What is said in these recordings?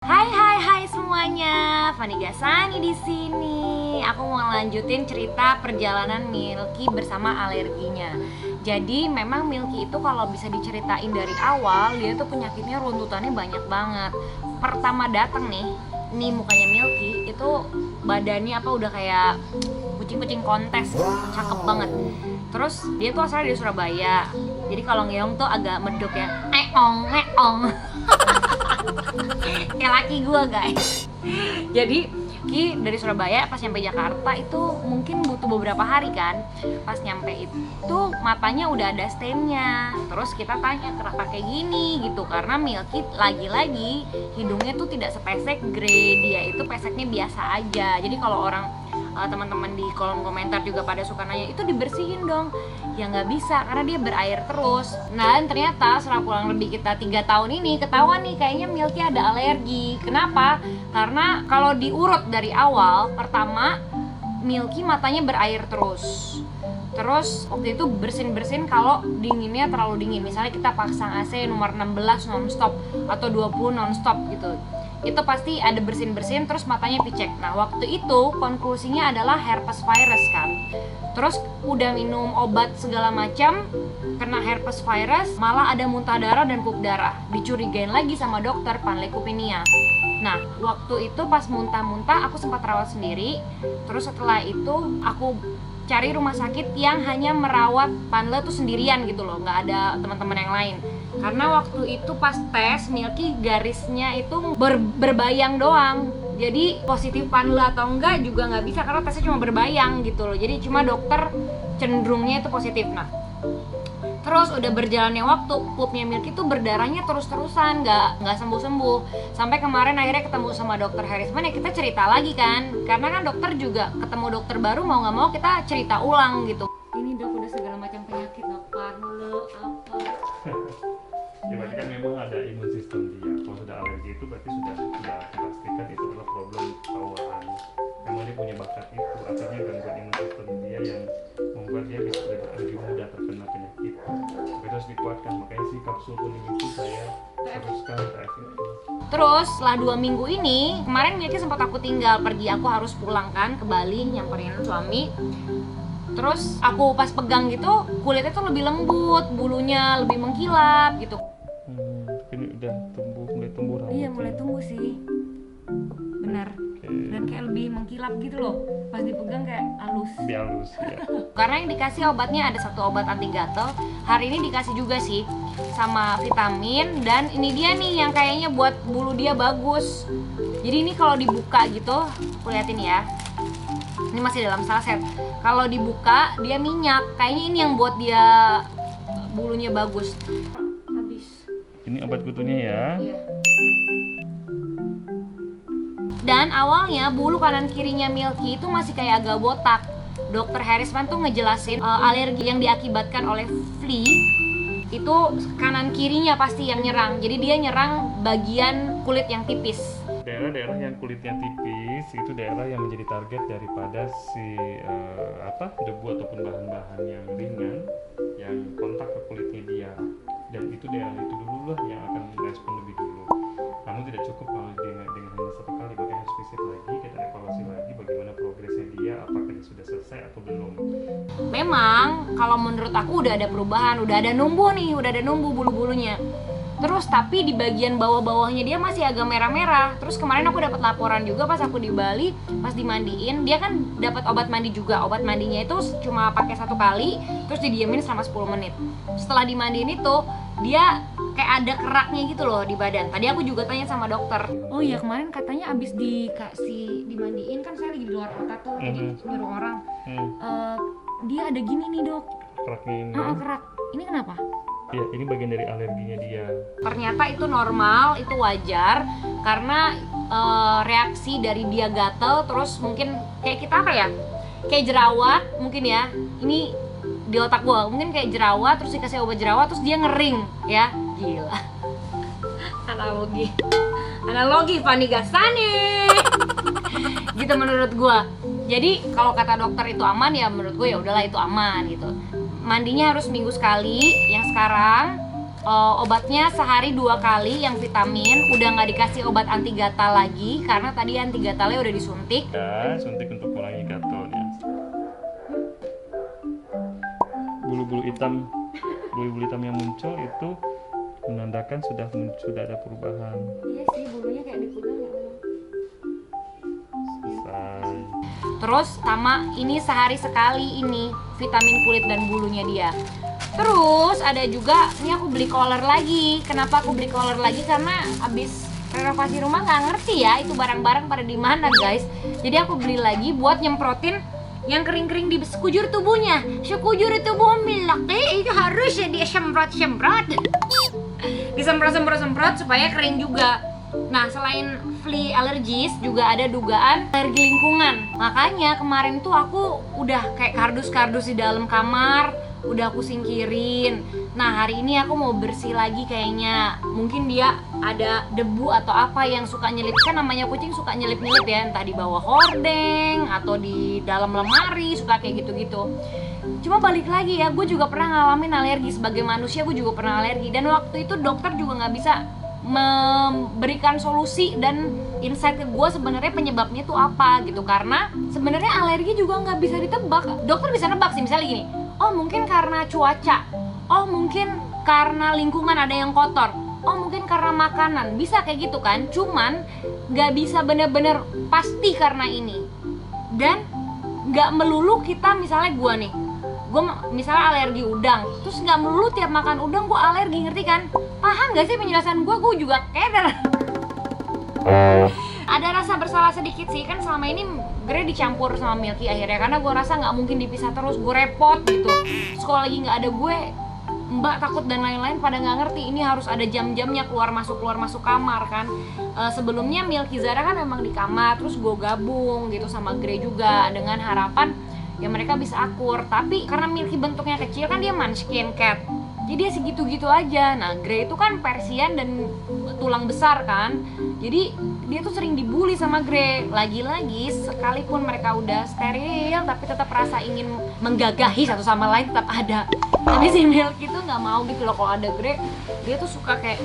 Hai semuanya, Fani Gasani di sini. Aku mau lanjutin cerita perjalanan Milky bersama alerginya. Jadi memang Milky itu kalau bisa diceritain dari awal, dia tuh penyakitnya runtutannya banyak banget. Pertama datang nih mukanya Milky itu badannya udah kayak kucing-kucing kontes, cakep banget. Terus dia tuh asalnya dari Surabaya. Jadi kalau ngeong tuh agak medok ya, eong. Kayak laki gue guys. Jadi Ki dari Surabaya pas nyampe Jakarta itu mungkin butuh beberapa hari kan. Pas nyampe itu matanya udah ada stainnya. Terus kita tanya kenapa kayak gini gitu, karena Milky lagi-lagi hidungnya tuh tidak sepesek Grey, dia itu peseknya biasa aja. Jadi kalau orang teman-teman di kolom komentar juga pada suka nanya itu dibersihin dong, ya nggak bisa karena dia berair terus. Nah dan ternyata setelah kurang lebih kita 3 tahun ini ketahuan nih kayaknya Milky ada alergi. Kenapa? Karena kalau diurut dari awal, pertama Milky matanya berair terus. Terus waktu itu bersin kalau dinginnya terlalu dingin. Misalnya kita pasang AC nomor 16 nonstop atau 20 nonstop gitu, itu pasti ada bersin terus matanya picek. Nah waktu itu konklusinya adalah herpes virus kan. Terus udah minum obat segala macam, kena herpes virus, malah ada muntah darah dan pup darah. Dicurigain lagi sama dokter panleukopenia. Nah waktu itu pas muntah-muntah aku sempat rawat sendiri. Terus setelah itu aku cari rumah sakit yang hanya merawat Panle tuh sendirian gitu loh, nggak ada teman-teman yang lain. Karena waktu itu pas tes Milky garisnya itu berbayang doang. Jadi positif Panle atau enggak juga nggak bisa karena tesnya cuma berbayang gitu loh. Jadi cuma dokter cenderungnya itu positif. Nah terus udah berjalannya waktu, pupnya Milky tuh berdarahnya terus-terusan, nggak sembuh-sembuh. Sampai kemarin akhirnya ketemu sama dokter Harisman, ya kita cerita lagi kan. Karena kan dokter juga ketemu dokter baru, mau nggak mau kita cerita ulang gitu. Ini dok udah segala macam penyakit, dok Panle apa? Ya berarti kan memang ada imun sistem dia. Kalau sudah alergi itu berarti sudah dipastikan itu adalah problem bawaan. Memang dia punya bakat itu, artinya gangguan imun sistem dia yang membuat dia bisa lebih mudah terkena penyakit. Tapi itu harus dikuatkan, makanya si kapsul kuning itu saya teruskan TF itu. Terus setelah 2 minggu ini, kemarin Milky sempat aku tinggal pergi, aku harus pulang kan ke Bali nyamperin suami. Terus aku pas pegang gitu, kulitnya tuh lebih lembut, bulunya lebih mengkilap gitu. Ini udah mulai tumbuh rambut. Iya mulai tumbuh sih, benar. Dan kayak lebih mengkilap gitu loh, pas dipegang kayak halus. Lebih halus ya. Karena yang dikasih obatnya ada 1 obat anti gatal. Hari ini dikasih juga sih sama vitamin, dan ini dia nih yang kayaknya buat bulu dia bagus. Jadi ini kalau dibuka gitu, aku liatin ya. Ini masih dalam saset. Kalau dibuka dia minyak. Kayaknya ini yang buat dia bulunya bagus. Habis. Ini obat kutunya ya. Iya. Dan awalnya bulu kanan kirinya Milky itu masih kayak agak botak. Dokter Harisman tuh ngejelasin alergi yang diakibatkan oleh flea itu kanan kirinya pasti yang nyerang. Jadi dia nyerang bagian kulit yang tipis. Daerah-daerah yang kulitnya tipis itu daerah yang menjadi target daripada si debu ataupun bahan-bahan yang ringan yang kontak ke kulitnya dia, dan itu daerah itu dulu lah yang akan respon lebih dulu. Namun tidak cukup kalau dengan hanya 1 kali, makanya harus visit lagi, kita evaluasi lagi bagaimana progresnya dia, apakah dia sudah selesai atau belum. Memang kalau menurut aku udah ada perubahan, udah ada numbuh bulu-bulunya. Terus tapi di bagian bawah-bawahnya dia masih agak merah-merah. Terus kemarin aku dapat laporan juga pas aku di Bali, pas dimandiin, dia kan dapat obat mandi juga. Obat mandinya itu cuma pakai 1 kali, terus didiemin selama 10 menit. Setelah dimandiin itu, dia kayak ada keraknya gitu loh di badan. Tadi aku juga tanya sama dokter. Oh iya kemarin katanya abis dimandiin kan saya lagi di luar kota tuh, jadi nyuruh orang. Dia ada gini nih dok. Keraknya ini. Kerak. Ini kenapa? Ya, ini bagian dari alerginya dia. Ternyata itu normal, itu wajar karena reaksi dari dia gatel, terus mungkin kayak kita kayak jerawat mungkin ya. Ini di otak gua mungkin kayak jerawat, terus dikasih obat jerawat, terus dia ngering ya. Gila. Analogi Fani Gasani. Gitu menurut gua. Jadi kalau kata dokter itu aman, ya menurut gua ya udahlah itu aman gitu. Mandinya harus 1 minggu sekali yang sekarang. Obatnya sehari 2 kali yang vitamin, udah nggak dikasih obat anti gatal lagi karena tadi anti gatalnya udah disuntik. Ya, suntik untuk mengurangi gatal ya. Bulu-bulu hitam yang muncul itu menandakan sudah ada perubahan. Iya sih, bulunya kayak dipegang ya. Selesai. Terus sama ini sehari sekali ini vitamin kulit dan bulunya dia. Terus ada juga, ini aku beli collar lagi. Kenapa aku beli collar lagi? Karena abis renovasi rumah nggak ngerti ya itu barang-barang pada di mana guys. Jadi aku beli lagi buat nyemprotin yang kering-kering di sekujur tubuhnya. Sekujur tubuh milaki itu harus ya disemprot-semprot. Disemprot supaya kering juga. Nah, selain flea allergies juga ada dugaan alergi lingkungan. Makanya kemarin tuh aku udah kayak kardus-kardus di dalam kamar, udah aku singkirin. Nah, hari ini aku mau bersih lagi kayaknya. Mungkin dia ada debu atau apa yang suka nyelip. Kan namanya kucing suka nyelip-nyelip ya, entah di bawah hordeng atau di dalam lemari, suka kayak gitu-gitu. Cuma balik lagi ya, gue juga pernah ngalamin alergi. Sebagai manusia gue juga pernah alergi. Dan waktu itu dokter juga nggak bisa memberikan solusi dan insight ke gue sebenarnya penyebabnya tuh apa gitu. Karena sebenarnya alergi juga nggak bisa ditebak. Dokter bisa nebak sih, misalnya gini, oh mungkin karena cuaca, oh mungkin karena lingkungan ada yang kotor, oh mungkin karena makanan, bisa kayak gitu kan. Cuman nggak bisa bener-bener pasti karena ini. Dan nggak melulu kita, misalnya gue nih, gue misalnya alergi udang, terus nggak melulu tiap makan udang gue alergi, ngerti kan? Paham nggak sih penjelasan gue? Gue juga keder. Ada rasa bersalah sedikit sih, kan selama ini Gre dicampur sama Milky akhirnya, karena gue rasa nggak mungkin dipisah terus, gue repot gitu. Sekolah lagi nggak ada gue, Mbak takut dan lain-lain pada nggak ngerti. Ini harus ada jam-jamnya keluar masuk kamar kan. Sebelumnya Milky Zara kan memang di kamar, terus gue gabung gitu sama Gre juga dengan harapan ya mereka bisa akur. Tapi karena Milky bentuknya kecil kan, dia munchkin cat, jadi dia segitu-gitu aja. Nah, Gre itu kan Persian dan tulang besar kan, jadi dia tuh sering dibully sama Gre. Lagi-lagi sekalipun mereka udah steril, tapi tetap rasa ingin menggagahi satu sama lain tetap ada. Tapi si Milky tuh nggak mau gitu loh kalau ada Gre. Dia tuh suka kayak.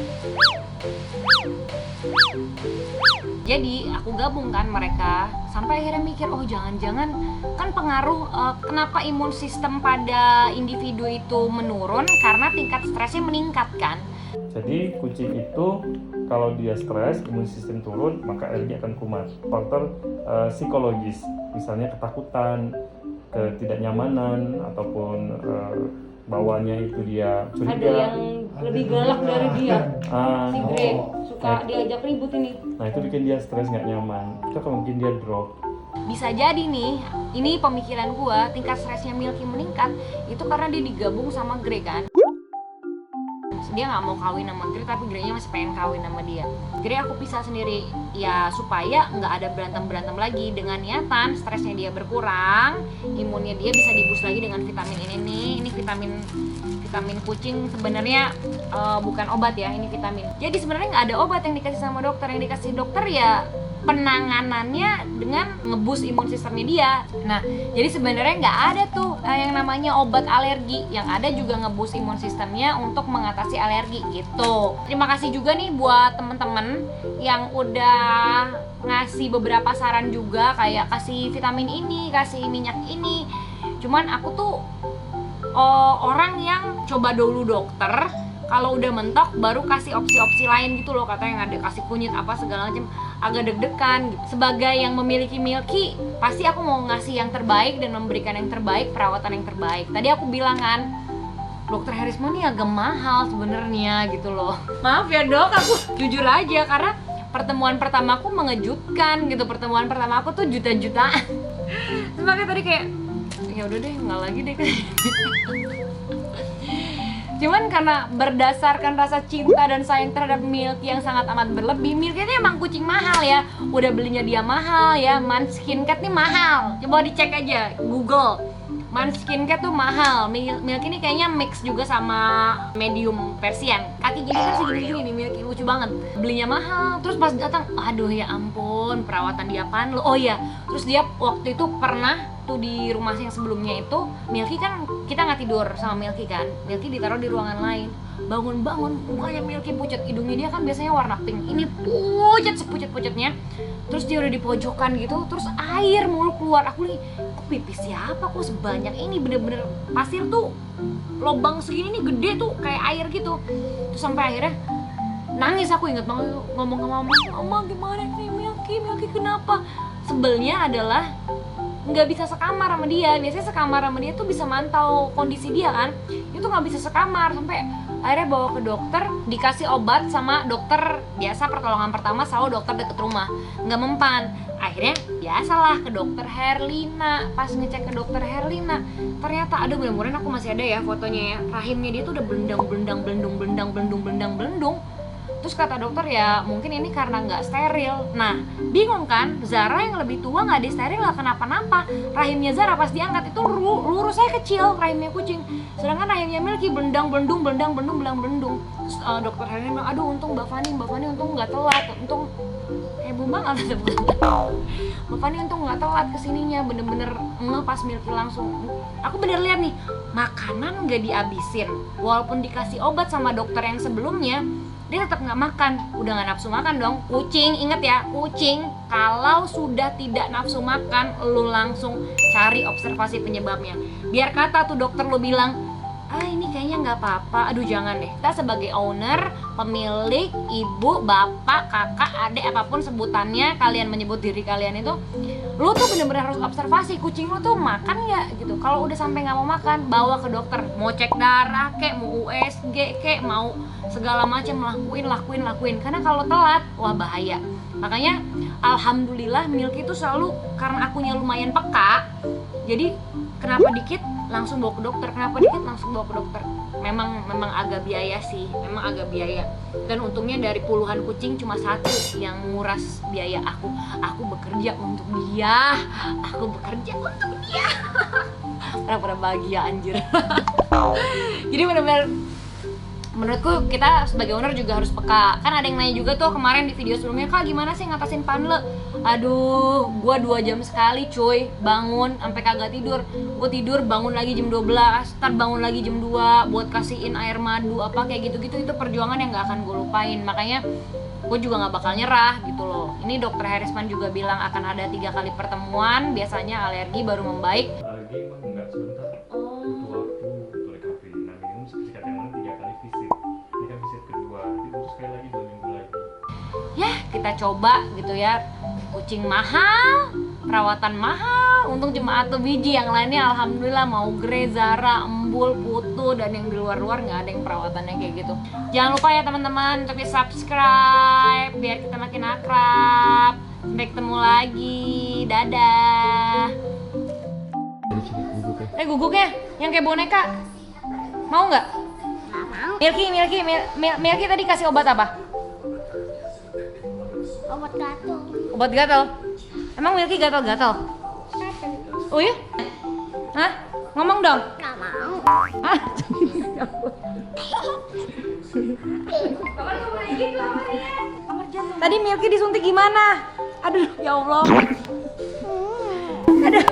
Jadi aku gabungkan mereka, sampai akhirnya mikir, oh jangan-jangan kan pengaruh kenapa imun sistem pada individu itu menurun karena tingkat stresnya meningkat kan. Jadi kucing itu kalau dia stres, imun sistem turun, maka alergi akan kumat. Faktor psikologis, misalnya ketakutan, ketidaknyamanan, ataupun bawaannya itu dia curiga. Ada yang lebih galak dari dia, si Gre suka diajak ribut ini. Nah itu bikin dia stres, nggak nyaman. Itu akan mungkin dia drop. Bisa jadi nih, ini pemikiran gua, tingkat stresnya Milky meningkat itu karena dia digabung sama Gre kan. Dia nggak mau kawin sama Gre, tapi Grenya masih pengen kawin sama dia. Gre aku pisah sendiri ya supaya nggak ada berantem lagi, dengan niatan stresnya dia berkurang, imunnya dia bisa diboost lagi dengan vitamin ini nih. Ini vitamin kucing sebenarnya bukan obat ya, ini vitamin. Jadi sebenarnya nggak ada obat yang dikasih sama dokter. Yang dikasih dokter ya penanganannya dengan ngeboost imun sistemnya dia. Nah, jadi sebenarnya nggak ada tuh yang namanya obat alergi. Yang ada juga ngeboost imun sistemnya untuk mengatasi alergi gitu. Terima kasih juga nih buat temen-temen yang udah ngasih beberapa saran juga, kayak kasih vitamin ini, kasih minyak ini. Cuman aku tuh orang yang coba dulu dokter, kalau udah mentok baru kasih opsi-opsi lain gitu loh, katanya yang ada kasih kunyit apa segala macam, agak deg-degan gitu. Sebagai yang memiliki Milky, pasti aku mau ngasih yang terbaik dan memberikan yang terbaik, perawatan yang terbaik. Tadi aku bilang kan, Dokter Herisma ini agak mahal sebenarnya gitu loh. Maaf ya dok, aku jujur aja karena pertemuan pertama aku mengejutkan gitu. Pertemuan pertama aku tuh juta-jutaan. Sebagai tadi kayak, ya udah deh nggak lagi deh. Cuman karena berdasarkan rasa cinta dan sayang terhadap Milky yang sangat amat berlebih, Milky itu emang kucing mahal ya. Udah belinya dia mahal ya, Munchkin Cat nih mahal. Coba dicek aja Google, Munchkin Cat tuh mahal. Milky ini kayaknya mix juga sama medium Persian. Kaki gini kan segini-gini nih, Milky lucu banget. Belinya mahal, terus pas datang, aduh ya ampun, perawatan dia apaan lo. Oh iya, terus dia waktu itu pernah tuh di rumah yang sebelumnya itu, Milky kan kita nggak tidur sama Milky kan, Milky ditaruh di ruangan lain. bangun-bangun mukanya Milky pucat, hidungnya dia kan biasanya warna pink, ini pucat sepucat-pucatnya. Terus dia udah di pojokan gitu, terus air mulu keluar. Aku nih, kok pipis siapa kok sebanyak ini, bener-bener pasir tuh lobang segini nih gede tuh kayak air gitu. Terus sampai akhirnya nangis, aku inget banget ngomong ke mama, mama gimana nih Milky kenapa? Sebelnya adalah nggak bisa sekamar sama dia. Biasanya sekamar sama dia tuh bisa mantau kondisi dia kan, itu nggak bisa sekamar. Sampai akhirnya bawa ke dokter, dikasih obat sama dokter biasa pertolongan pertama, selalu dokter deket rumah, nggak mempan. Akhirnya biasalah ke dokter Herlina. Pas ngecek ke dokter Herlina, ternyata ada, mudah-mudahan aku masih ada ya fotonya ya, rahimnya dia tuh udah belendang. Terus kata dokter ya mungkin ini karena nggak steril. Nah bingung kan, Zara yang lebih tua nggak di steril lah kenapa-napa. Rahimnya Zara pas diangkat itu lurusnya kecil, rahimnya kucing. Sedangkan rahimnya Milky belendang belendung. Terus dokter Herlina bilang, aduh untung Mbak Fani untung nggak telat, untung heboh banget Mbak Fani untung nggak telat kesininya, bener-bener pas Milky langsung. Aku bener lihat nih, makanan nggak dihabisin, walaupun dikasih obat sama dokter yang sebelumnya, dia tetap nggak makan. Udah nggak nafsu makan dong. Kucing, inget ya, kucing kalau sudah tidak nafsu makan, lu langsung cari observasi penyebabnya. Biar kata tuh dokter lu bilang, ini kayaknya nggak apa-apa, aduh jangan deh. Kita sebagai owner, pemilik, ibu, bapak, kakak, adik, apapun sebutannya kalian menyebut diri kalian itu, lu tuh bener-bener harus observasi kucing lu tuh makan nggak gitu. Kalau udah sampai nggak mau makan, bawa ke dokter. Mau cek darah kek, mau USG kek, mau segala macam, lakuin. Karena kalau telat, wah bahaya. Makanya alhamdulillah Milky tuh selalu, karena akunya lumayan peka, jadi kenapa dikit langsung bawa ke dokter, memang agak biaya sih, memang agak biaya. Dan untungnya dari puluhan kucing cuma satu yang nguras biaya aku bekerja untuk dia. Pernah bahagia anjir. Jadi benar-benar menurutku kita sebagai owner juga harus peka. Kan ada yang nanya juga tuh kemarin di video sebelumnya, Kak gimana sih ngatasin panle? Aduh, gua 2 jam sekali cuy, bangun sampai kagak tidur. Gua tidur bangun lagi jam 12, ntar bangun lagi jam 2 buat kasihin air madu apa kayak gitu-gitu. Itu perjuangan yang gak akan gue lupain. Makanya gue juga gak bakal nyerah gitu loh. Ini dokter Harisman juga bilang akan ada 3 kali pertemuan, biasanya alergi baru membaik. Alergi emang enggak sebentar, butuh waktu untuk recovery. Nah minimum sekitar yang mana 3 kali visit. Ini kan visit kedua, nanti butuh sekali lagi 2 minggu lagi. Ya kita coba gitu ya. Kucing mahal, perawatan mahal, untung cuma atau biji, yang lainnya alhamdulillah mau grey, Zara, embul, putu, dan yang di luar-luar nggak ada yang perawatannya kayak gitu. Jangan lupa ya teman-teman untuk di subscribe biar kita makin akrab. Sampai ketemu lagi, dadah. Guguknya yang kayak boneka, mau nggak? Milky tadi kasih obat apa? Obat gatal. Emang Milky gatal-gatal? Oh iya? Hah? Ngomong dong. Nggak mau. Hah? Tadi Milky disuntik gimana? Aduh, ya Allah. Aduh.